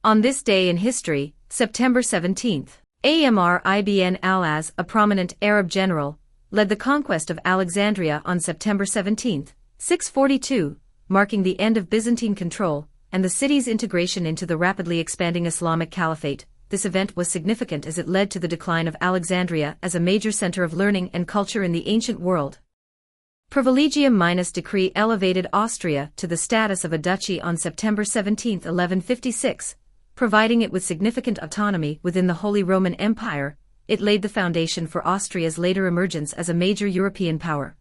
On this day in history, September 17, Amr ibn al-As, a prominent Arab general, led the conquest of Alexandria on September 17, 642, marking the end of Byzantine control and the city's integration into the rapidly expanding Islamic Caliphate. This event was significant as it led to the decline of Alexandria as a major center of learning and culture in the ancient world. Privilegium minus decree elevated Austria to the status of a duchy on September 17, 1156, providing it with significant autonomy within the Holy Roman Empire. It laid the foundation for Austria's later emergence as a major European power.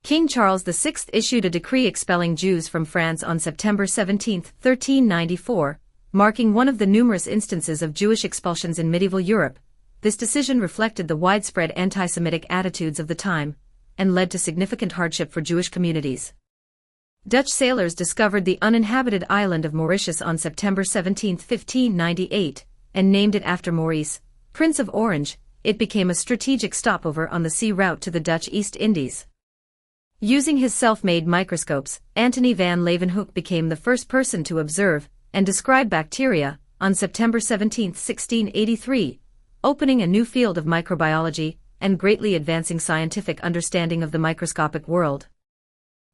King Charles VI issued a decree expelling Jews from France on September 17, 1394, marking one of the numerous instances of Jewish expulsions in medieval Europe. This decision reflected the widespread anti-Semitic attitudes of the time and led to significant hardship for Jewish communities. Dutch sailors discovered the uninhabited island of Mauritius on September 17, 1598, and named it after Maurice, Prince of Orange. It became a strategic stopover on the sea route to the Dutch East Indies. Using his self-made microscopes, Antonie van Leeuwenhoek became the first person to observe and describe bacteria on September 17, 1683, opening a new field of microbiology and greatly advancing scientific understanding of the microscopic world.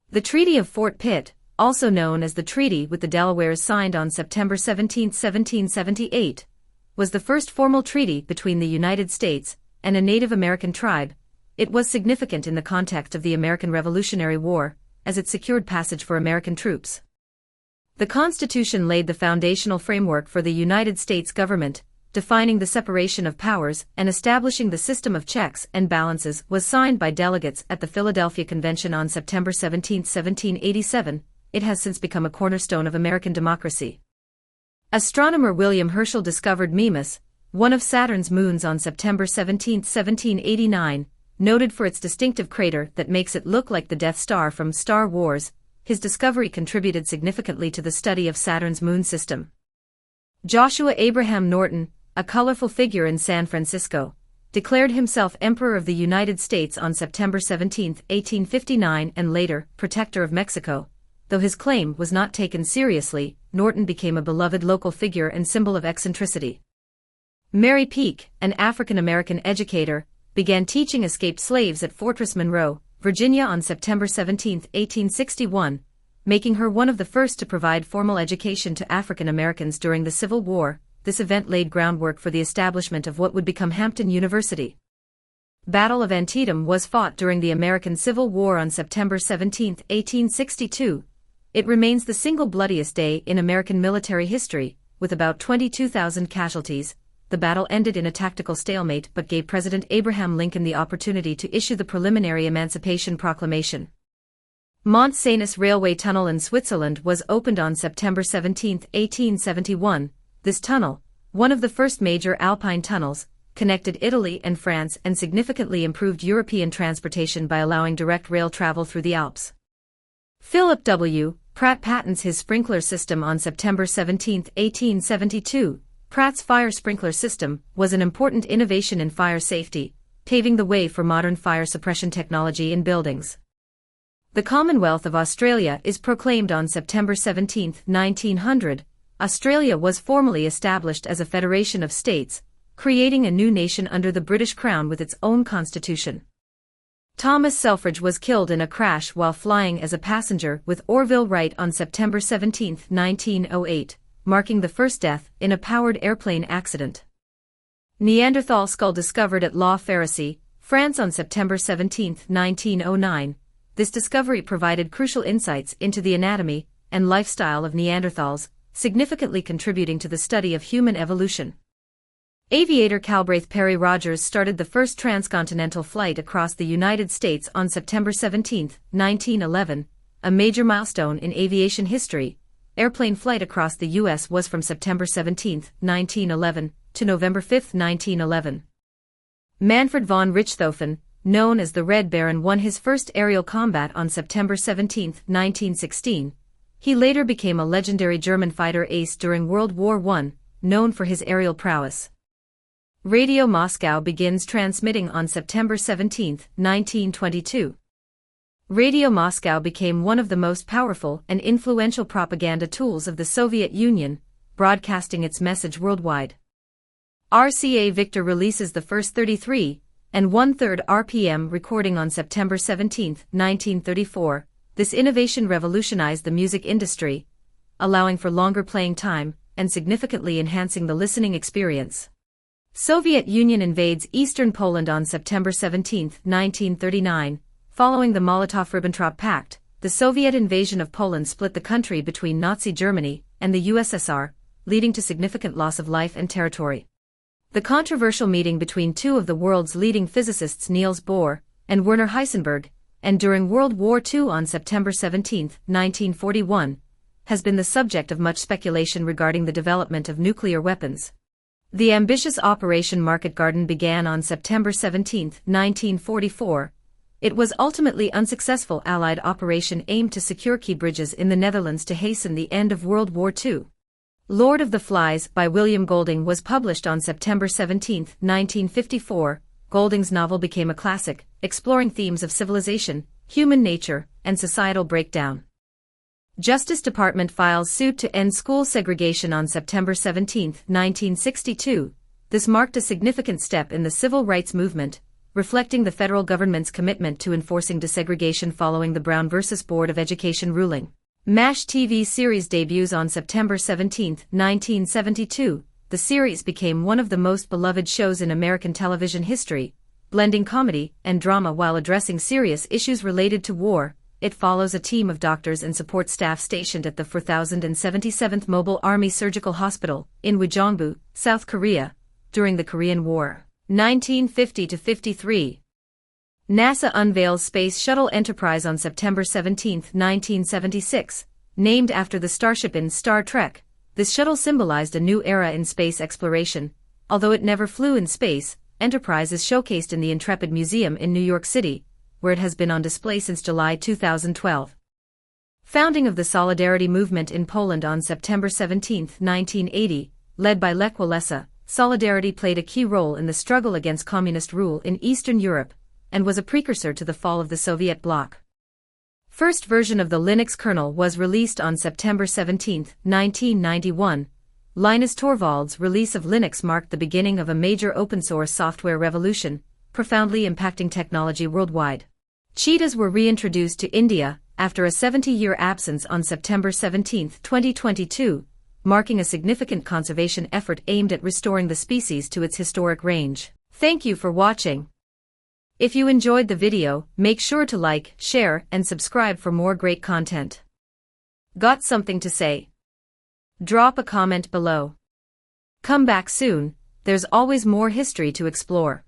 The Treaty of Fort Pitt, also known as the Treaty with the Delawares, signed on September 17, 1778, was the first formal treaty between the United States and a Native American tribe. It was significant in the context of the American Revolutionary War, as it secured passage for American troops. The Constitution laid the foundational framework for the United States government, defining the separation of powers and establishing the system of checks and balances. Was signed by delegates at the Philadelphia Convention on September 17, 1787. It has since become a cornerstone of American democracy. Astronomer William Herschel discovered Mimas, one of Saturn's moons, on September 17, 1789, noted for its distinctive crater that makes it look like the Death Star from Star Wars. His discovery contributed significantly to the study of Saturn's moon system. Joshua Abraham Norton, a colorful figure in San Francisco, declared himself Emperor of the United States on September 17, 1859, and later, Protector of Mexico. Though his claim was not taken seriously, Norton became a beloved local figure and symbol of eccentricity. Mary Peake, an African-American educator, began teaching escaped slaves at Fortress Monroe, Virginia on September 17, 1861, making her one of the first to provide formal education to African Americans during the Civil War. This event laid groundwork for the establishment of what would become Hampton University. Battle of Antietam was fought during the American Civil War on September 17, 1862. It remains the single bloodiest day in American military history, with about 22,000 casualties. The battle ended in a tactical stalemate but gave President Abraham Lincoln the opportunity to issue the preliminary Emancipation Proclamation. Mont Cenis Railway Tunnel in Switzerland was opened on September 17, 1871. This tunnel, one of the first major Alpine tunnels, connected Italy and France and significantly improved European transportation by allowing direct rail travel through the Alps. Philip W. Pratt patents his sprinkler system on September 17, 1872. Pratt's fire sprinkler system was an important innovation in fire safety, paving the way for modern fire suppression technology in buildings. The Commonwealth of Australia is proclaimed on September 17, 1900. Australia was formally established as a federation of states, creating a new nation under the British Crown with its own constitution. Thomas Selfridge was killed in a crash while flying as a passenger with Orville Wright on September 17, 1908, marking the first death in a powered airplane accident. Neanderthal skull discovered at La Pharisee, France on September 17, 1909. This discovery provided crucial insights into the anatomy and lifestyle of Neanderthals, significantly contributing to the study of human evolution. Aviator Galbraith Perry Rogers started the first transcontinental flight across the United States on September 17, 1911, a major milestone in aviation history. Airplane flight across the U.S. was from September 17, 1911, to November 5, 1911. Manfred von Richthofen, known as the Red Baron, won his first aerial combat on September 17, 1916. He later became a legendary German fighter ace during World War I, known for his aerial prowess. Radio Moscow begins transmitting on September 17, 1922. Radio Moscow became one of the most powerful and influential propaganda tools of the Soviet Union, broadcasting its message worldwide. RCA Victor releases the first 33 and 1/3 RPM recording on September 17, 1934. This innovation revolutionized the music industry, allowing for longer playing time and significantly enhancing the listening experience. Soviet Union invades eastern Poland on September 17, 1939. Following the Molotov-Ribbentrop Pact, the Soviet invasion of Poland split the country between Nazi Germany and the USSR, leading to significant loss of life and territory. The controversial meeting between two of the world's leading physicists Niels Bohr and Werner Heisenberg, and during World War II on September 17, 1941, has been the subject of much speculation regarding the development of nuclear weapons. The ambitious Operation Market Garden began on September 17, 1944. It was ultimately unsuccessful. Allied operation aimed to secure key bridges in the Netherlands to hasten the end of World War II. Lord of the Flies by William Golding was published on September 17, 1954. Golding's novel became a classic, exploring themes of civilization, human nature, and societal breakdown. Justice Department files suit to end school segregation on September 17, 1962. This marked a significant step in the civil rights movement, reflecting the federal government's commitment to enforcing desegregation following the Brown v. Board of Education ruling. MASH TV series debuts on September 17, 1972. The series became one of the most beloved shows in American television history, blending comedy and drama while addressing serious issues related to war. It follows a team of doctors and support staff stationed at the 4077th Mobile Army Surgical Hospital in Wojongbu, South Korea, during the Korean War. 1950-53. NASA unveils Space Shuttle Enterprise on September 17, 1976. Named after the starship in Star Trek, this shuttle symbolized a new era in space exploration. Although it never flew in space, Enterprise is showcased in the Intrepid Museum in New York City, where it has been on display since July 2012. Founding of the Solidarity Movement in Poland on September 17, 1980, led by Lech Walesa, Solidarity played a key role in the struggle against communist rule in Eastern Europe, and was a precursor to the fall of the Soviet bloc. First version of the Linux kernel was released on September 17, 1991. Linus Torvalds' release of Linux marked the beginning of a major open-source software revolution, profoundly impacting technology worldwide. Cheetahs were reintroduced to India after a 70-year absence on September 17, 2022, marking a significant conservation effort aimed at restoring the species to its historic range. Thank you for watching. If you enjoyed the video, make sure to like, share, and subscribe for more great content. Got something to say? Drop a comment below. Come back soon, there's always more history to explore.